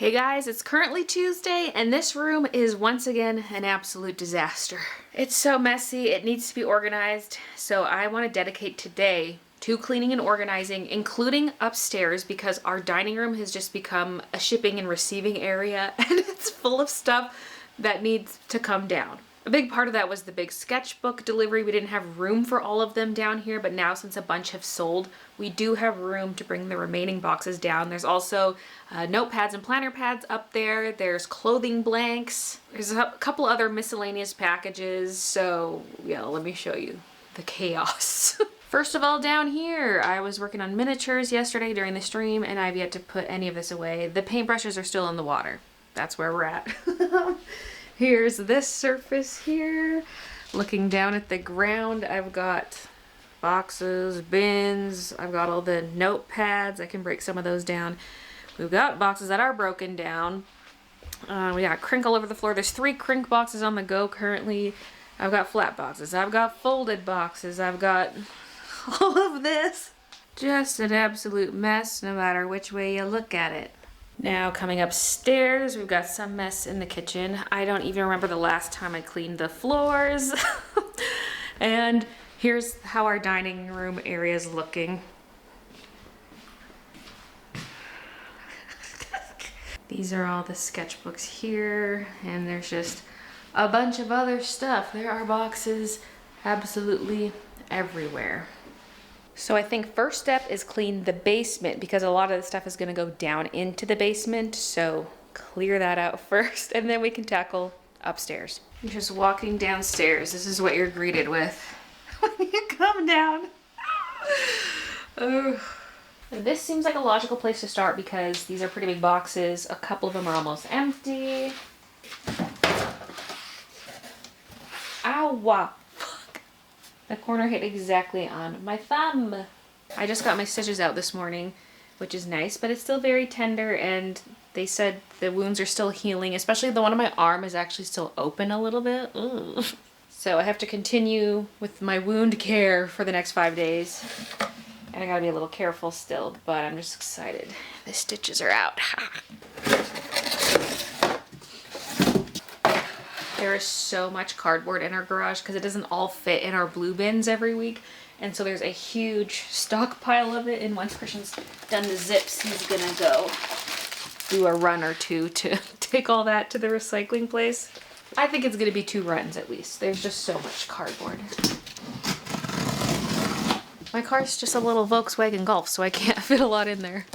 Hey guys, it's currently Tuesday and this room is once again an absolute disaster. It's so messy, it needs to be organized, so I want to dedicate today to cleaning and organizing, including upstairs, because our dining room has just become a shipping and receiving area and it's full of stuff that needs to come down. A big part of that was the big sketchbook delivery. We didn't have room for all of them down here, but now since a bunch have sold, we do have room to bring the remaining boxes down. There's also notepads and planner pads up there. There's clothing blanks. There's a couple other miscellaneous packages. So yeah, let me show you the chaos. First of all, down here, I was working on miniatures yesterday during the stream and I've yet to put any of this away. The paintbrushes are still in the water. That's where we're at. Here's this surface here. Looking down at the ground, I've got boxes, bins, I've got all the notepads. I can break some of those down. We've got boxes that are broken down. We got crink all over the floor. There's 3 crink boxes on the go currently. I've got flat boxes. I've got folded boxes. I've got all of this. Just an absolute mess no matter which way you look at it. Now coming upstairs, we've got some mess in the kitchen. I don't even remember the last time I cleaned the floors. And here's how our dining room area is looking. These are all the sketchbooks here, and there's just a bunch of other stuff. There are boxes absolutely everywhere. So I think first step is clean the basement because a lot of the stuff is going to go down into the basement. So clear that out first and then we can tackle upstairs. You're just walking downstairs. This is what you're greeted with when you come down. Oh. This seems like a logical place to start because these are pretty big boxes. A couple of them are almost empty. Ow! The corner hit exactly on my thumb. I just got my stitches out this morning, which is nice, but it's still very tender and they said the wounds are still healing, especially the one on my arm is actually still open a little bit. Ugh. So I have to continue with my wound care for the next 5 days. And I gotta be a little careful still, but I'm just excited. The stitches are out. There is so much cardboard in our garage because it doesn't all fit in our blue bins every week. And so there's a huge stockpile of it. And once Christian's done the zips, he's gonna go do a run or two to take all that to the recycling place. I think it's gonna be 2 runs at least. There's just so much cardboard. My car's just a little Volkswagen Golf, so I can't fit a lot in there.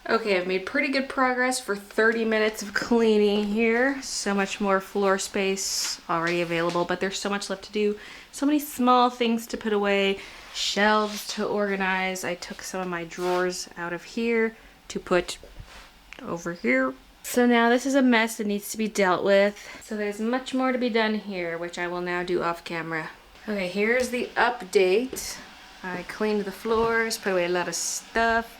Okay, I've made pretty good progress for 30 minutes of cleaning here. So much more floor space already available, but there's so much left to do. So many small things to put away, shelves to organize. I took some of my drawers out of here to put over here. So now this is a mess that needs to be dealt with. So there's much more to be done here, which I will now do off camera. Okay, here's the update. I cleaned the floors, put away a lot of stuff.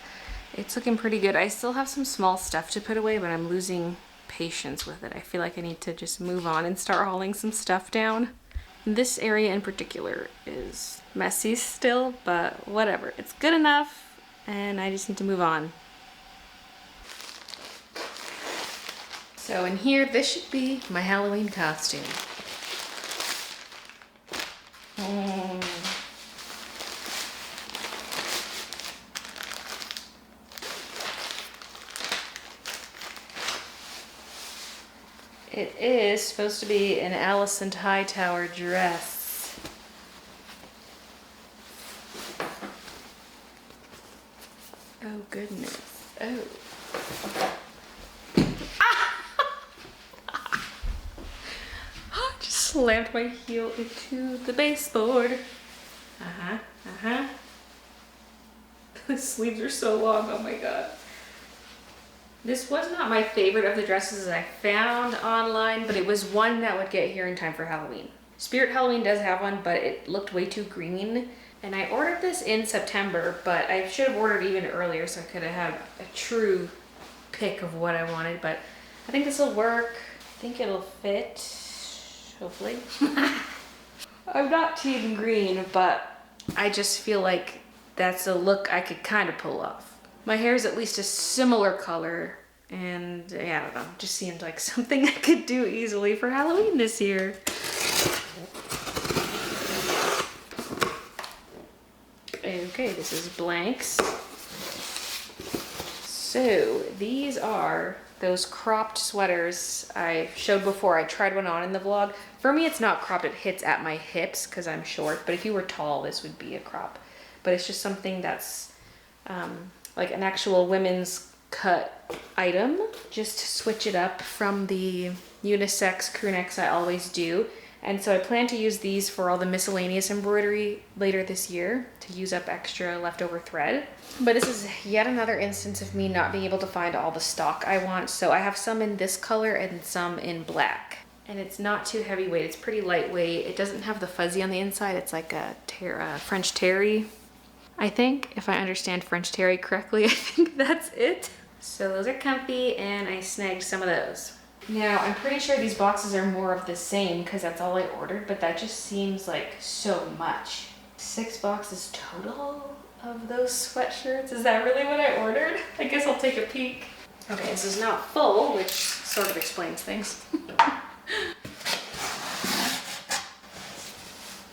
It's looking pretty good. I still have some small stuff to put away, but I'm losing patience with it. I feel like I need to just move on and start hauling some stuff down. This area in particular is messy still, but whatever. It's good enough, and I just need to move on. So in here, this should be my Halloween costume. It is supposed to be an Allison Hightower dress. Oh goodness. Oh. I just slammed my heel into the baseboard. The sleeves are so long, oh my god. This was not my favorite of the dresses I found online, but it was one that would get here in time for Halloween. Spirit Halloween does have one, but it looked way too green. And I ordered this in September, but I should have ordered even earlier so I could have had a true pick of what I wanted. But I think this will work. I think it'll fit, hopefully. I'm not team green, but I just feel like that's a look I could kind of pull off. My hair is at least a similar color, and yeah, I don't know, just seemed like something I could do easily for Halloween this year. Okay, this is blanks. So these are those cropped sweaters I showed before. I tried one on in the vlog. For me, it's not cropped, it hits at my hips because I'm short, but if you were tall, this would be a crop. But it's just something that's like an actual women's cut item, just to switch it up from the unisex crew necks I always do. And so I plan to use these for all the miscellaneous embroidery later this year to use up extra leftover thread. But this is yet another instance of me not being able to find all the stock I want. So I have some in this color and some in black. And it's not too heavyweight, it's pretty lightweight. It doesn't have the fuzzy on the inside, it's like a French terry. I think, if I understand French terry correctly, I think that's it. So those are comfy, and I snagged some of those. Now, I'm pretty sure these boxes are more of the same because that's all I ordered, but that just seems like so much. 6 boxes total of those sweatshirts? Is that really what I ordered? I guess I'll take a peek. Okay, this is not full, which sort of explains things.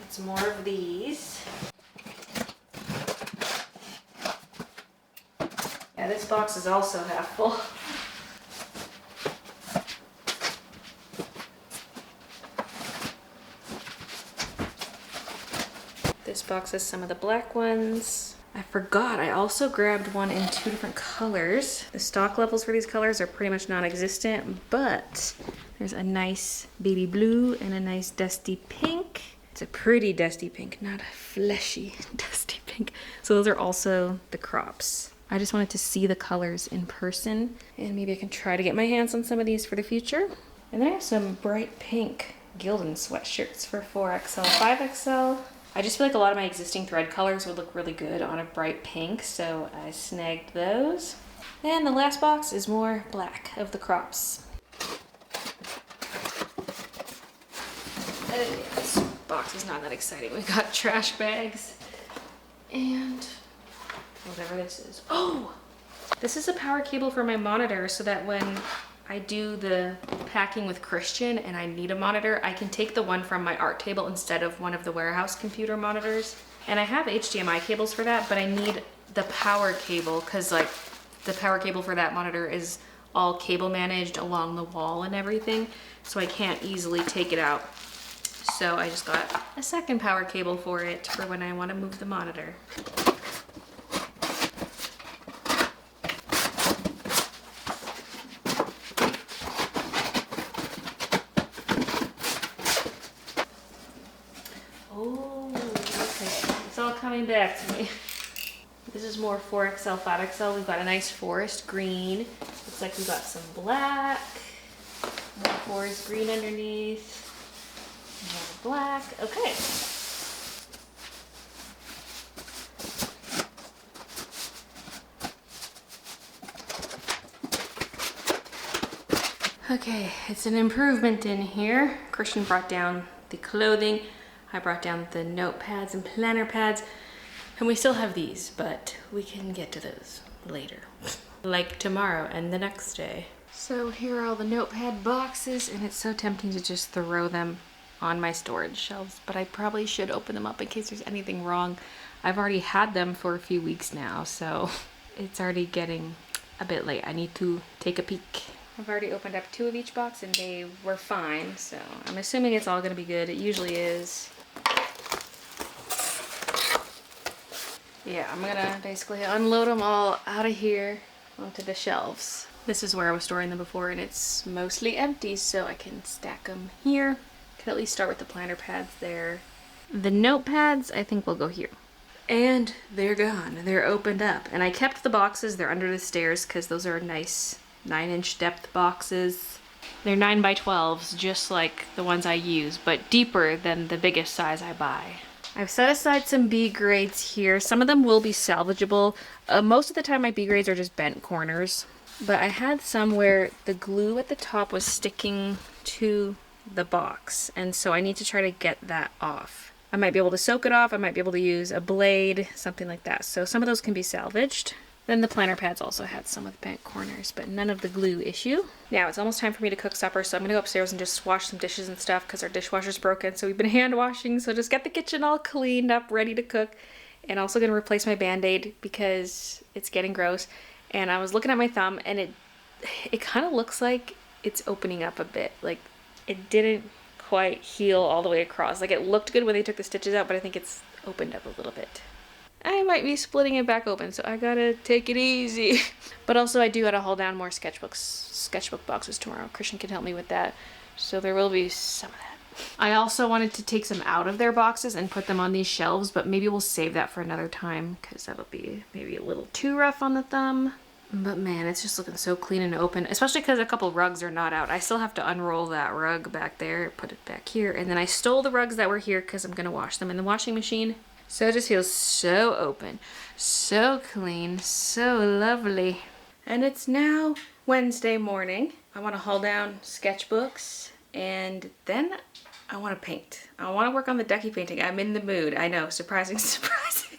It's more of these. Yeah, this box is also half full. This box has some of the black ones. I forgot, I also grabbed one in 2 different colors. The stock levels for these colors are pretty much non-existent, but there's a nice baby blue and a nice dusty pink. It's a pretty dusty pink, not a fleshy dusty pink. So those are also the crops. I just wanted to see the colors in person, and maybe I can try to get my hands on some of these for the future. And then I have some bright pink Gildan sweatshirts for 4XL, 5XL. I just feel like a lot of my existing thread colors would look really good on a bright pink, so I snagged those. And the last box is more black of the crops. This box is not that exciting. We got trash bags and whatever this is. Oh, this is a power cable for my monitor so that when I do the packing with Christian and I need a monitor, I can take the one from my art table instead of one of the warehouse computer monitors. And I have HDMI cables for that, but I need the power cable because like the power cable for that monitor is all cable managed along the wall and everything. So I can't easily take it out. So I just got a second power cable for it for when I want to move the monitor. coming back to me. This is more 4XL, 5XL. We've got a nice forest green. Looks like we've got some black. More forest green underneath. More black. Okay. Okay, it's an improvement in here. Christian brought down the clothing. I brought down the notepads and planner pads. And we still have these, but we can get to those later. Like tomorrow and the next day. So here are all the notepad boxes, and it's so tempting to just throw them on my storage shelves, but I probably should open them up in case there's anything wrong. I've already had them for a few weeks now, so it's already getting a bit late. I need to take a peek. I've already opened up 2 of each box and they were fine, so I'm assuming it's all gonna be good. It usually is. Yeah, I'm gonna basically unload them all out of here onto the shelves. This is where I was storing them before, and it's mostly empty, so I can stack them here. Can at least start with the planner pads there. The notepads, I think will go here. And they're gone. They're opened up. And I kept the boxes. They're under the stairs because those are nice 9-inch depth boxes. They're 9 by 12s, just like the ones I use, but deeper than the biggest size I buy. I've set aside some B grades here. Some of them will be salvageable. Most of the time my B grades are just bent corners, but I had some where the glue at the top was sticking to the box, and so I need to try to get that off. I might be able to soak it off. I might be able to use a blade, something like that. So some of those can be salvaged. Then the planner pads also had some with bent corners, but none of the glue issue. Now it's almost time for me to cook supper, so I'm gonna go upstairs and just wash some dishes and stuff because our dishwasher's broken. So we've been hand washing, so just get the kitchen all cleaned up, ready to cook. And also gonna replace my Band-Aid because it's getting gross. And I was looking at my thumb and it kind of looks like it's opening up a bit. Like it didn't quite heal all the way across. Like it looked good when they took the stitches out, but I think it's opened up a little bit. I might be splitting it back open, so I gotta take it easy. But also I do gotta haul down more sketchbook boxes tomorrow. Christian can help me with that, so there will be some of that. I also wanted to take some out of their boxes and put them on these shelves, but maybe we'll save that for another time because that'll be maybe a little too rough on the thumb. But man, it's just looking so clean and open, especially because a couple rugs are not out. I still have to unroll that rug back there, put it back here, and then I stole the rugs that were here because I'm gonna wash them in the washing machine. So it just feels so open, so clean, so lovely. And it's now Wednesday morning. I want to haul down sketchbooks and then I want to paint. I want to work on the ducky painting. I'm in the mood. I know, surprising, surprising.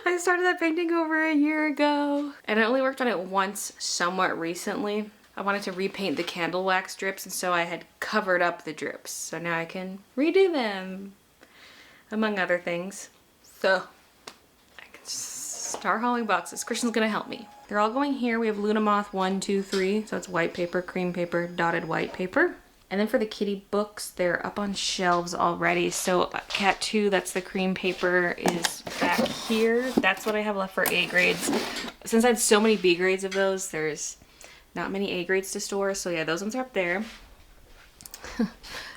I started that painting over a year ago and I only worked on it once somewhat recently. I wanted to repaint the candle wax drips, and so I had covered up the drips. So now I can redo them, among other things. So I can start hauling boxes. Christian's gonna help me. They're all going here. We have Luna Moth 1, 2, 3. So it's white paper, cream paper, dotted white paper. And then for the kitty books, they're up on shelves already. So Cat 2, that's the cream paper, is back here. That's what I have left for A grades. Since I had so many B grades of those, there's not many A grades to store. So yeah, those ones are up there.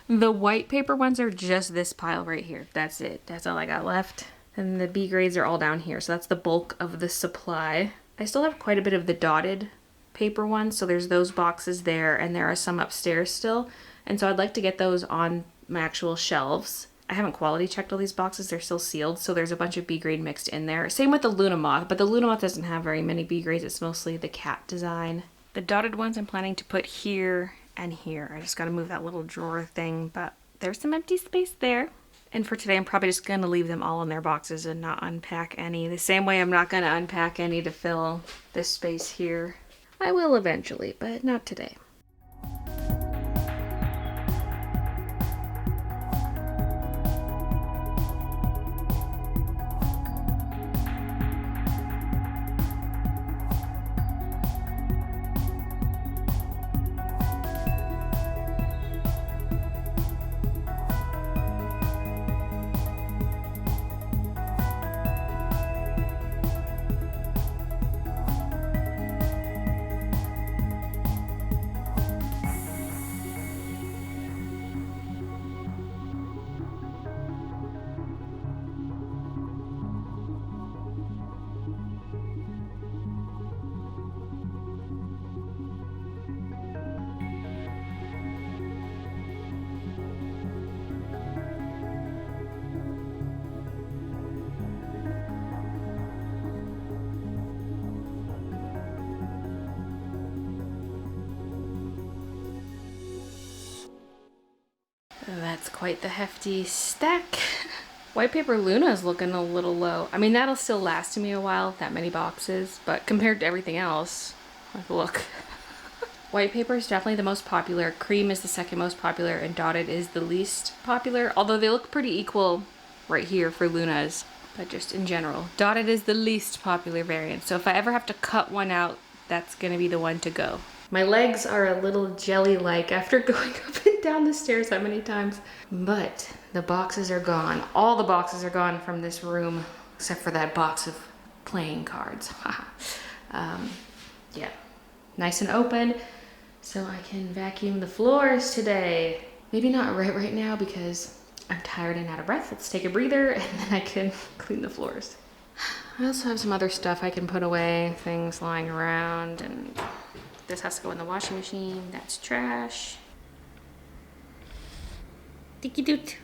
The white paper ones are just this pile right here. That's it. That's all I got left. And the B grades are all down here. So that's the bulk of the supply. I still have quite a bit of the dotted paper ones. So there's those boxes there, and there are some upstairs still. And so I'd like to get those on my actual shelves. I haven't quality checked all these boxes. They're still sealed. So there's a bunch of B grade mixed in there. Same with the Luna Moth, but the Luna Moth doesn't have very many B grades. It's mostly the cat design. The dotted ones I'm planning to put here and here. I just got to move that little drawer thing, but there's some empty space there. And for today, I'm probably just going to leave them all in their boxes and not unpack any. The same way I'm not going to unpack any to fill this space here. I will eventually, but not today. That's quite the hefty stack. White paper Luna is looking a little low. I mean, that'll still last me a while, that many boxes, but compared to everything else, like, look. White paper is definitely the most popular. Cream is the second most popular, and dotted is the least popular, although they look pretty equal right here for Lunas, but just in general. Dotted is the least popular variant, so if I ever have to cut one out, that's gonna be the one to go. My legs are a little jelly-like after going up and down the stairs that many times, but the boxes are gone. All the boxes are gone from this room, except for that box of playing cards. Yeah, nice and open, so I can vacuum the floors today. Maybe not right now because I'm tired and out of breath. Let's take a breather and then I can clean the floors. I also have some other stuff I can put away, things lying around, and this has to go in the washing machine. That's trash. Dicky doot.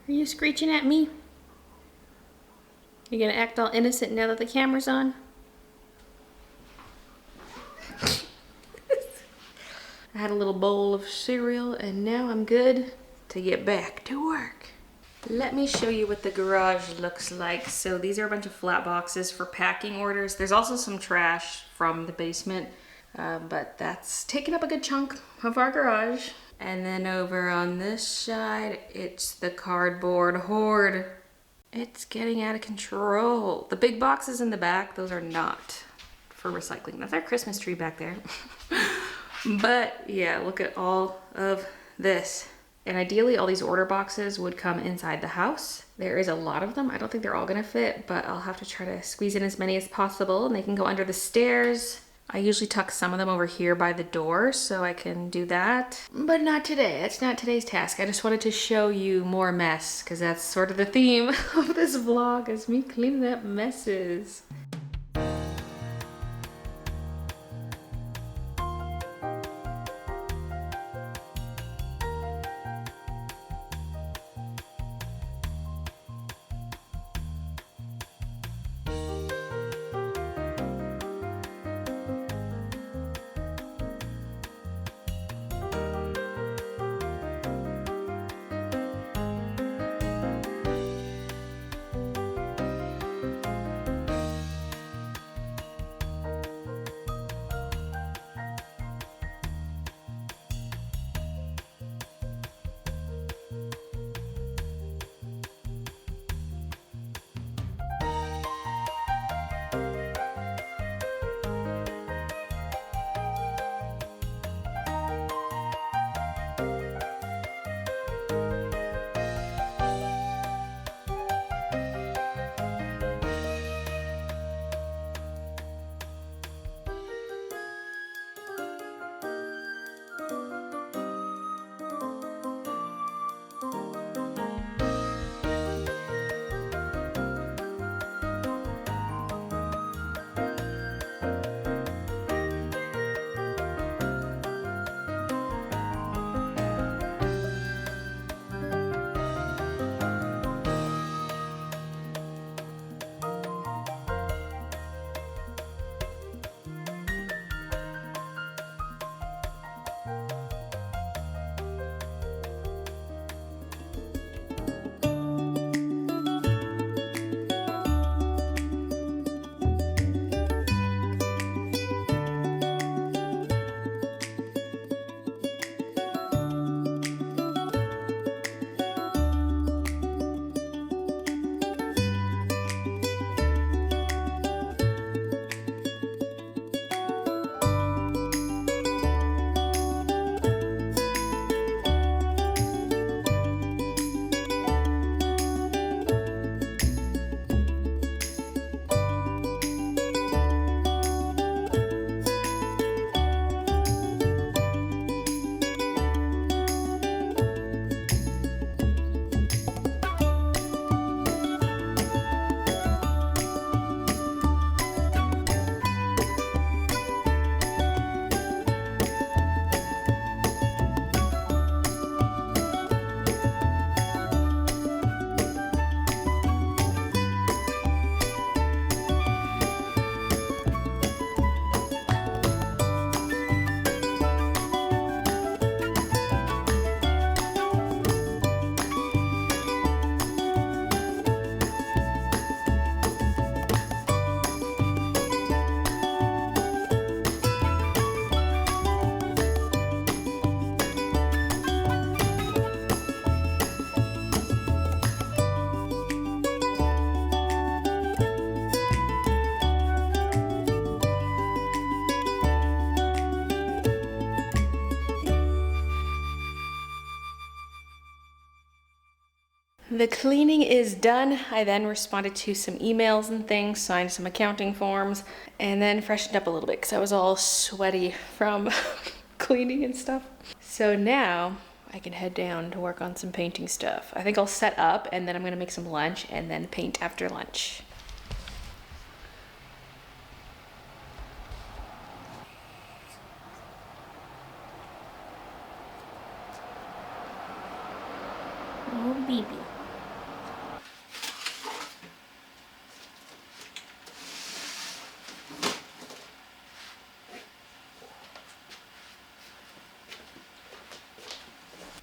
Are you screeching at me? You gonna act all innocent now that the camera's on? I had a little bowl of cereal and now I'm good to get back to work. Let me show you what the garage looks like. So these are a bunch of flat boxes for packing orders. There's also some trash from the basement, but that's taking up a good chunk of our garage. And then over on this side, it's the cardboard hoard. It's getting out of control. The big boxes in the back, those are not for recycling. That's our Christmas tree back there. But yeah, look at all of this. And ideally all these order boxes would come inside the house. There is a lot of them. I don't think they're all gonna fit, but I'll have to try to squeeze in as many as possible, and they can go under the stairs. I usually tuck some of them over here by the door so I can do that, but not today. That's not today's task. I just wanted to show you more mess because that's sort of the theme of this vlog, is me cleaning up messes. The cleaning is done. I then responded to some emails and things, signed some accounting forms, and then freshened up a little bit because I was all sweaty from cleaning and stuff. So now I can head down to work on some painting stuff. I think I'll set up and then I'm gonna make some lunch and then paint after lunch. Oh, baby.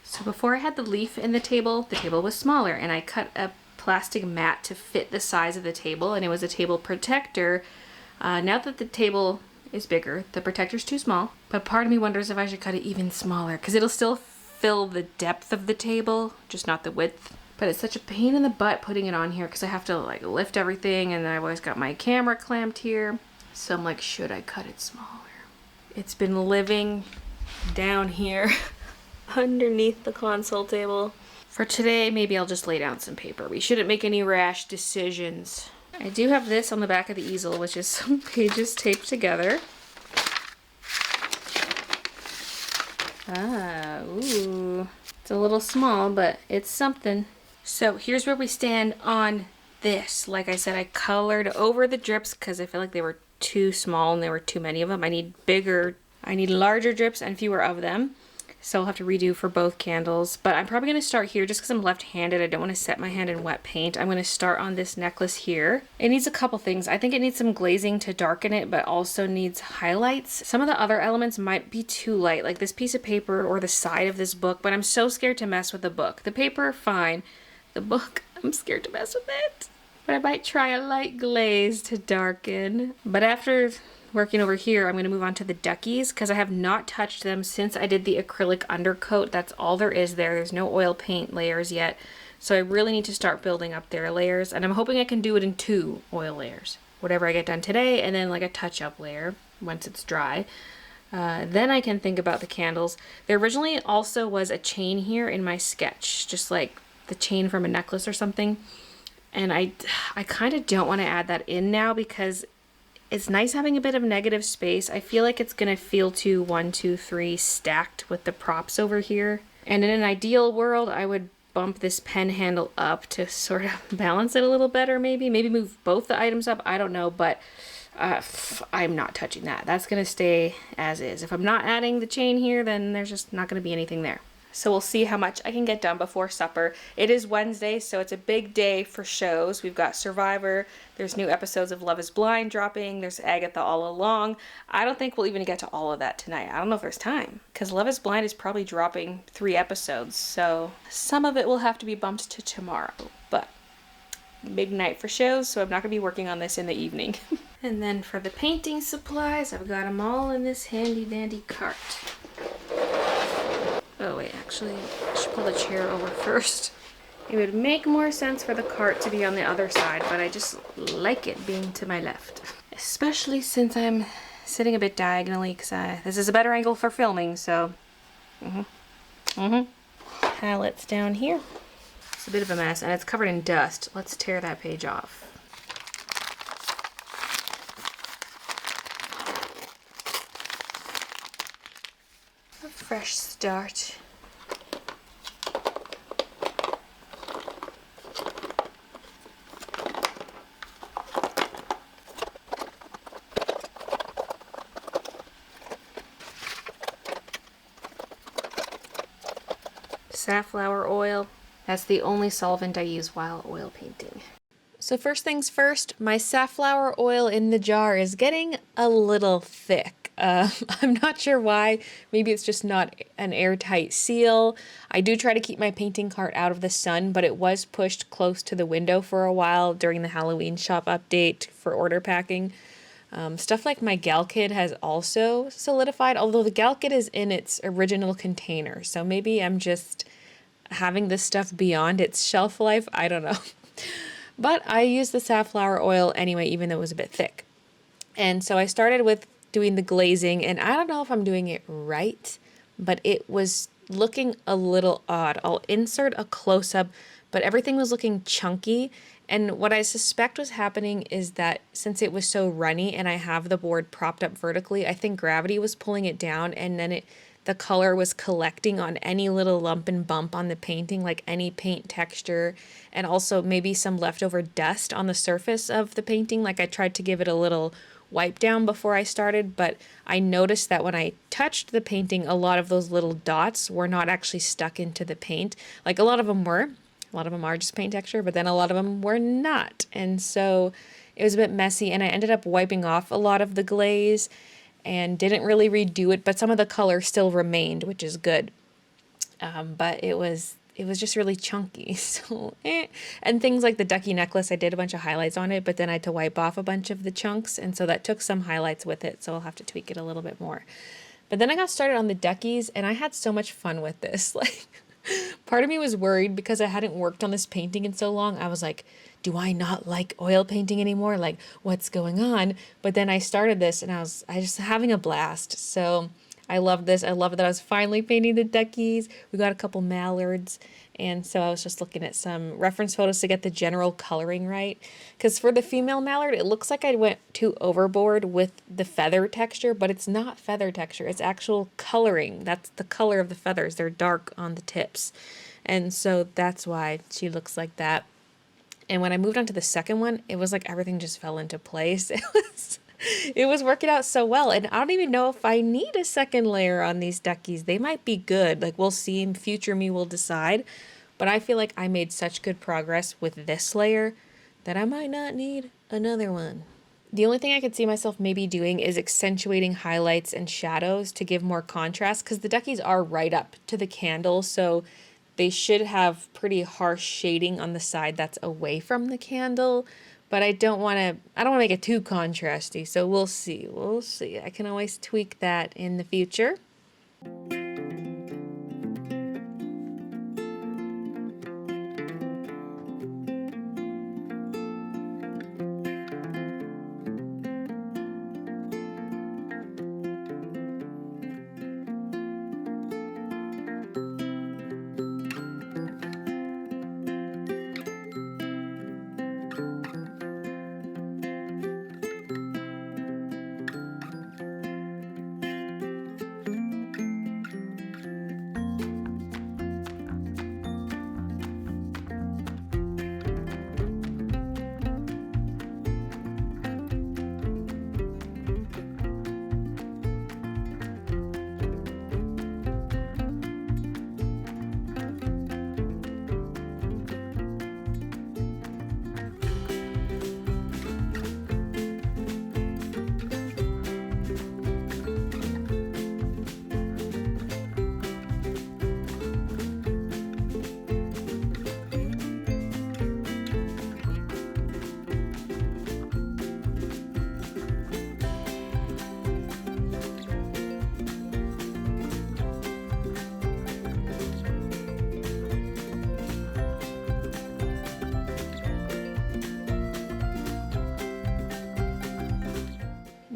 So before I had the leaf in the table was smaller, and I cut a plastic mat to fit the size of the table, and it was a table protector. Now that the table is bigger, the protector's too small, but part of me wonders if I should cut it even smaller, because it'll still fill the depth of the table, just not the width. But it's such a pain in the butt putting it on here because I have to like lift everything, and then I've always got my camera clamped here. So I'm like, should I cut it smaller? It's been living down here underneath the console table. For today, maybe I'll just lay down some paper. We shouldn't make any rash decisions. I do have this on the back of the easel, which is some pages taped together. Ah, ooh. It's a little small, but it's something. So here's where we stand on this. Like I said, I colored over the drips because I feel like they were too small and there were too many of them. I need larger drips and fewer of them. So I'll have to redo for both candles. But I'm probably going to start here just because I'm left-handed. I don't want to set my hand in wet paint. I'm going to start on this necklace here. It needs a couple things. I think it needs some glazing to darken it, but also needs highlights. Some of the other elements might be too light, like this piece of paper or the side of this book, but I'm so scared to mess with the book. The paper, fine. The book, I'm scared to mess with it. But I might try a light glaze to darken. But after working over here, I'm going to move on to the duckies because I have not touched them since I did the acrylic undercoat. That's all there is there. There's no oil paint layers yet. So I really need to start building up their layers. And I'm hoping I can do it in 2 oil layers. Whatever I get done today, and then like a touch-up layer once it's dry. Then I can think about the candles. There originally also was a chain here in my sketch, just like the chain from a necklace or something. And I kind of don't want to add that in now because it's nice having a bit of negative space. I feel like it's gonna feel too 1, 2, 3 stacked with the props over here. And in an ideal world, I would bump this pen handle up to sort of balance it a little better maybe. Maybe move both the items up, I don't know, but I'm not touching that. That's gonna stay as is. If I'm not adding the chain here, then there's just not gonna be anything there. So we'll see how much I can get done before supper. It is Wednesday, so it's a big day for shows. We've got Survivor, there's new episodes of Love is Blind dropping, there's Agatha All Along. I don't think we'll even get to all of that tonight. I don't know if there's time, because Love is Blind is probably dropping 3 episodes, so some of it will have to be bumped to tomorrow. But big night for shows, so I'm not going to be working on this in the evening. And then for the painting supplies, I've got them all in this handy dandy cart. Oh wait, actually, I should pull the chair over first. It would make more sense for the cart to be on the other side, but I just like it being to my left. Especially since I'm sitting a bit diagonally, because this is a better angle for filming, so... Palettes down here. It's a bit of a mess, and it's covered in dust. Let's tear that page off. Fresh start. Safflower oil. That's the only solvent I use while oil painting. So first things first, my safflower oil in the jar is getting a little thick. I'm not sure why. Maybe it's just not an airtight seal. I do try to keep my painting cart out of the sun, but it was pushed close to the window for a while during the Halloween shop update for order packing. Stuff like my gal kit has also solidified, although the gal kit is in its original container. So maybe I'm just having this stuff beyond its shelf life. I don't know. But I used the safflower oil anyway, even though it was a bit thick. And so I started with doing the glazing, and I don't know if I'm doing it right, but it was looking a little odd. I'll insert a close-up but everything was looking chunky. And what I suspect was happening is that since it was so runny and I have the board propped up vertically, I think gravity was pulling it down, and then the color was collecting on any little lump and bump on the painting, like any paint texture, and also maybe some leftover dust on the surface of the painting. Like I tried to give it a little wipe down before I started, but I noticed that when I touched the painting, a lot of those little dots were not actually stuck into the paint. Like a lot of them were. A lot of them are just paint texture, but then a lot of them were not. And so it was a bit messy, and I ended up wiping off a lot of the glaze and didn't really redo it, but some of the color still remained, which is good. But it was just really chunky. So, And things like the ducky necklace, I did a bunch of highlights on it, but then I had to wipe off a bunch of the chunks, and so that took some highlights with it, so I'll have to tweak it a little bit more. But then I got started on the duckies, and I had so much fun with this. Like, part of me was worried because I hadn't worked on this painting in so long. I was like, do I not like oil painting anymore? Like, what's going on? But then I started this and I just having a blast. So I love this. I love that I was finally painting the duckies. We got a couple mallards. And so I was just looking at some reference photos to get the general coloring right. Because for the female mallard, it looks like I went too overboard with the feather texture, but it's not feather texture. It's actual coloring. That's the color of the feathers. They're dark on the tips. And so that's why she looks like that. And when I moved on to the second one, it was like everything just fell into place. It was working out so well. And I don't even know if I need a second layer on these duckies. They might be good. Like, we'll see. In future me will decide. But I feel like I made such good progress with this layer that I might not need another one. The only thing I could see myself maybe doing is accentuating highlights and shadows to give more contrast, because the duckies are right up to the candle, so they should have pretty harsh shading on the side that's away from the candle. But I don't want to make it too contrasty, so we'll see. We'll see. I can always tweak that in the future.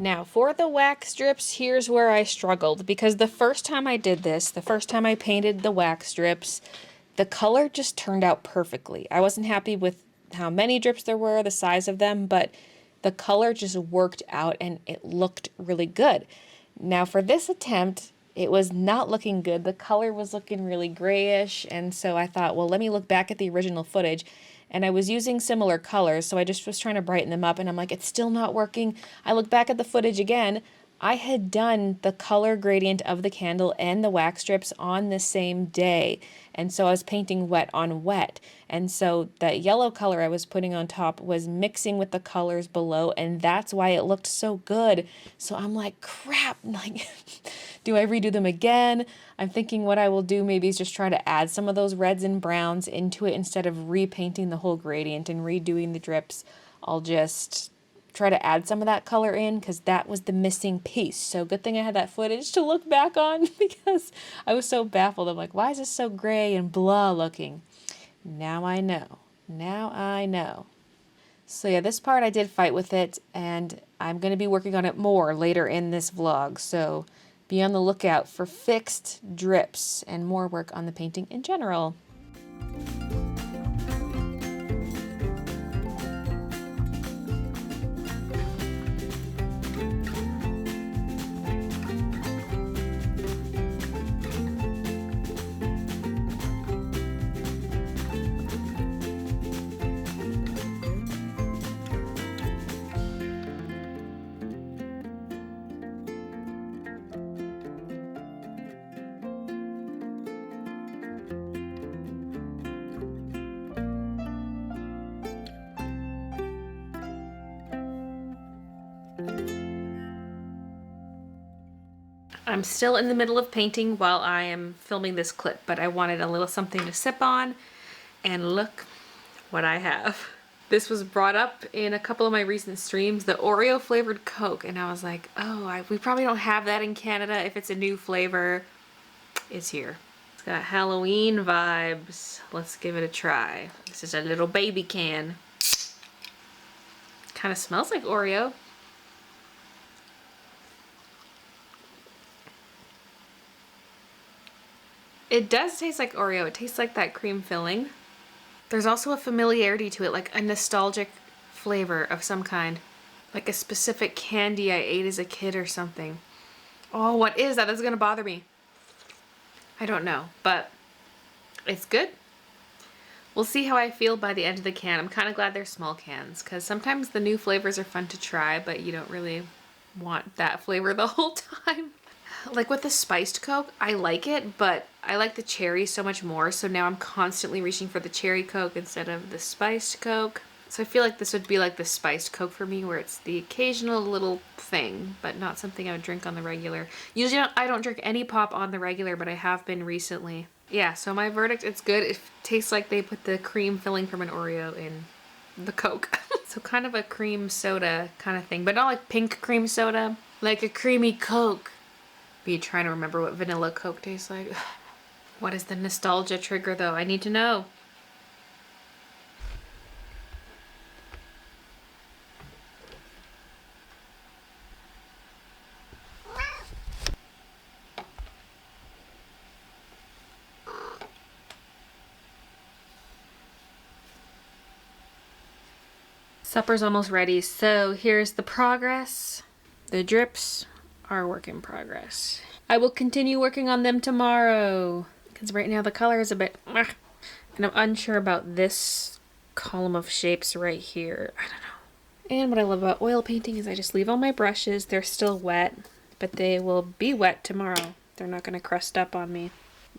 Now, for the wax strips, here's where I struggled, because the first time I did this, the first time I painted the wax strips, the color just turned out perfectly. I wasn't happy with how many drips there were, the size of them, but the color just worked out and it looked really good. Now, for this attempt, it was not looking good. The color was looking really grayish, and so I thought, well, let me look back at the original footage. And I was using similar colors, so I just was trying to brighten them up, and I'm like, it's still not working. I look back at the footage again. I had done the color gradient of the candle and the wax strips on the same day, and so I was painting wet on wet. And so that yellow color I was putting on top was mixing with the colors below, and that's why it looked so good. So I'm like, crap, like, do I redo them again? I'm thinking what I will do maybe is just try to add some of those reds and browns into it instead of repainting the whole gradient and redoing the drips. I'll just try to add some of that color in, because that was the missing piece. So good thing I had that footage to look back on, because I was so baffled. I'm like, why is this so gray and blah looking? Now I know. Now I know. So yeah, this part I did fight with it, and I'm going to be working on it more later in this vlog. So be on the lookout for fixed drips and more work on the painting in general. I'm still in the middle of painting while I am filming this clip, but I wanted a little something to sip on, and look what I have. This was brought up in a couple of my recent streams, the Oreo flavored Coke, and I was like, oh, we probably don't have that in Canada. If it's a new flavor, it's here. It's got Halloween vibes. Let's give it a try. This is a little baby can. Kind of smells like Oreo. It does taste like Oreo. It tastes like that cream filling. There's also a familiarity to it, like a nostalgic flavor of some kind. Like a specific candy I ate as a kid or something. Oh, what is that? That's gonna bother me. I don't know, but it's good. We'll see how I feel by the end of the can. I'm kind of glad they're small cans, because sometimes the new flavors are fun to try, but you don't really want that flavor the whole time. Like with the spiced Coke, I like it, but I like the cherry so much more, so now I'm constantly reaching for the cherry Coke instead of the spiced Coke. So I feel like this would be like the spiced Coke for me, where it's the occasional little thing, but not something I would drink on the regular. Usually I don't drink any pop on the regular, but I have been recently. Yeah, so my verdict, it's good. It tastes like they put the cream filling from an Oreo in the Coke. So kind of a cream soda kind of thing, but not like pink cream soda, like a creamy Coke. Be trying to remember what vanilla Coke tastes like. What is the nostalgia trigger though? I need to know. Supper's almost ready, so here's the progress. The drips are a work in progress. I will continue working on them tomorrow, because right now the color is a bit, and I'm unsure about this column of shapes right here. I don't know. And what I love about oil painting is I just leave all my brushes. They're still wet, but they will be wet tomorrow. They're not going to crust up on me.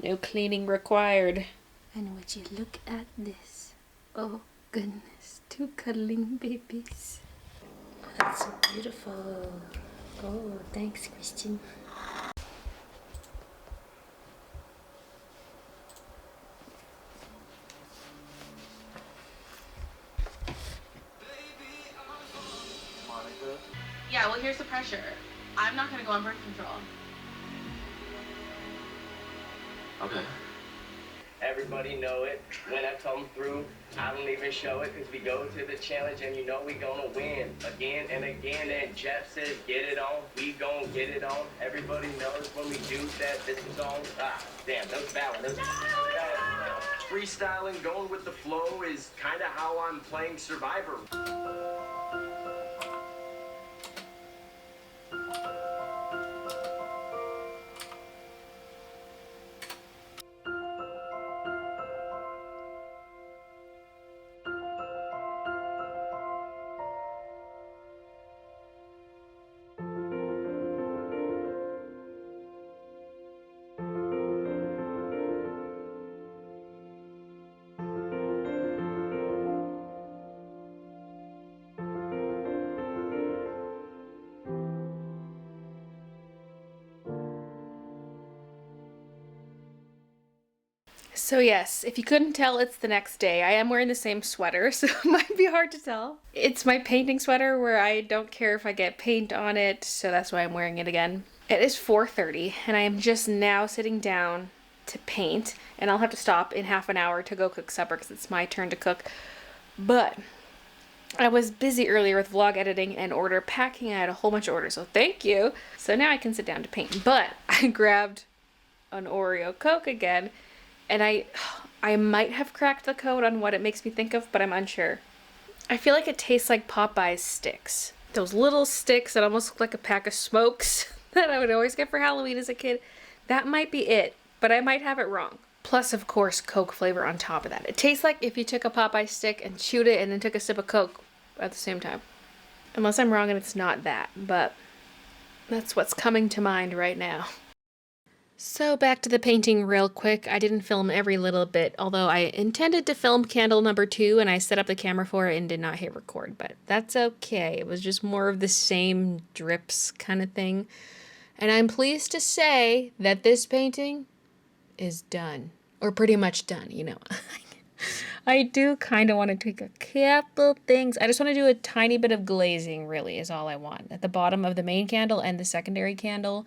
No cleaning required. And would you look at this? Oh goodness, two cuddling babies. That's so beautiful. Oh, thanks, Christian. Yeah, well, here's the pressure. I'm not gonna go on birth control. Okay. Everybody know it. When I come through, I don't even show it, because we go to the challenge and you know we gonna win again and again. And Jeff says, get it on, we gon' get it on. Everybody knows when we do that, this is on. Ah, damn, that was valid. Freestyling, going with the flow is kind of how I'm playing Survivor. So yes, if you couldn't tell, it's the next day. I am wearing the same sweater, so it might be hard to tell. It's my painting sweater where I don't care if I get paint on it, so that's why I'm wearing it again. It is 4:30, and I am just now sitting down to paint, and I'll have to stop in half an hour to go cook supper because it's my turn to cook. But I was busy earlier with vlog editing and order packing. I had a whole bunch of orders, so thank you. So now I can sit down to paint. But I grabbed an Oreo Coke again, and I might have cracked the code on what it makes me think of, but I'm unsure. I feel like it tastes like Popeye's sticks. Those little sticks that almost look like a pack of smokes that I would always get for Halloween as a kid. That might be it, but I might have it wrong. Plus, of course, Coke flavor on top of that. It tastes like if you took a Popeye stick and chewed it and then took a sip of Coke at the same time. Unless I'm wrong and it's not that, but that's what's coming to mind right now. So back to the painting real quick. I didn't film every little bit, although I intended to film candle number 2 and I set up the camera for it and did not hit record, but that's okay. It was just more of the same drips kind of thing. And I'm pleased to say that this painting is done. Or pretty much done, you know. I do kind of want to tweak a couple things. I just want to do a tiny bit of glazing, really, is all I want. At the bottom of the main candle and the secondary candle,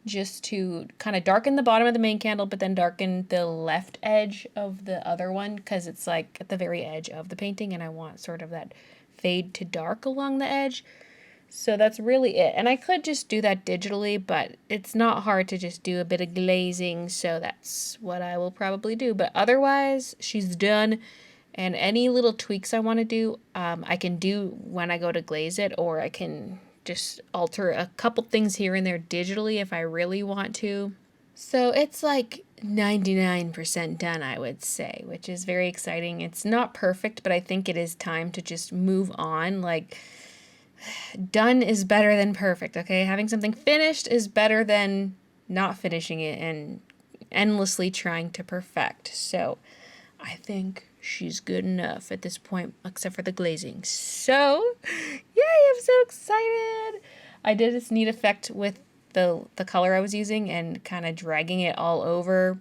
just to kind of darken the bottom of the main candle, but then darken the left edge of the other one, because it's like at the very edge of the painting, and I want sort of that fade to dark along the edge. So that's really it. And I could just do that digitally, but it's not hard to just do a bit of glazing, so that's what I will probably do. But otherwise, she's done. And any little tweaks I want to do, I can do when I go to glaze it, or I can just alter a couple things here and there digitally if I really want to. So it's like 99% done, I would say, which is very exciting. It's not perfect, but I think it is time to just move on. Like, done is better than perfect, okay? Having something finished is better than not finishing it and endlessly trying to perfect. So I think she's good enough at this point, except for the glazing. So, yay, I'm so excited! I did this neat effect with the color I was using and kind of dragging it all over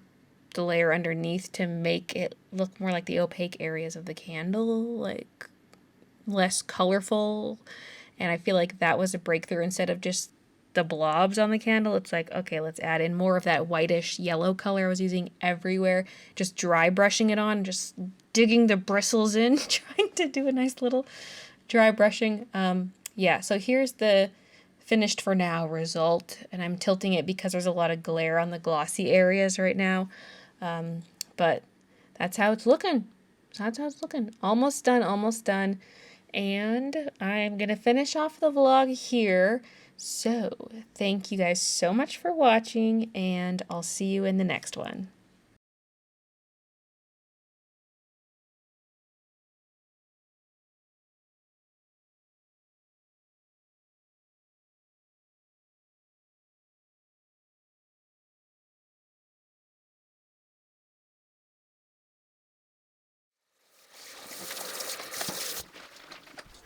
the layer underneath to make it look more like the opaque areas of the candle, like less colorful. And I feel like that was a breakthrough. Instead of just the blobs on the candle, it's like, okay, let's add in more of that whitish yellow color I was using everywhere. Just dry brushing it on, just digging the bristles in, trying to do a nice little dry brushing. Yeah, so here's the finished for now result. And I'm tilting it because there's a lot of glare on the glossy areas right now. But that's how it's looking. That's how it's looking. Almost done, almost done. And I'm going to finish off the vlog here. So, thank you guys so much for watching, and I'll see you in the next one.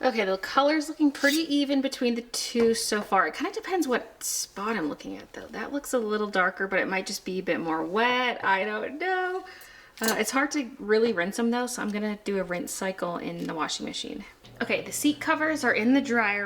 Okay, the color's looking pretty even between the two so far. It kind of depends what spot I'm looking at, though. That looks a little darker, but it might just be a bit more wet. I don't know. It's hard to really rinse them, though, so I'm going to do a rinse cycle in the washing machine. Okay, the seat covers are in the dryer.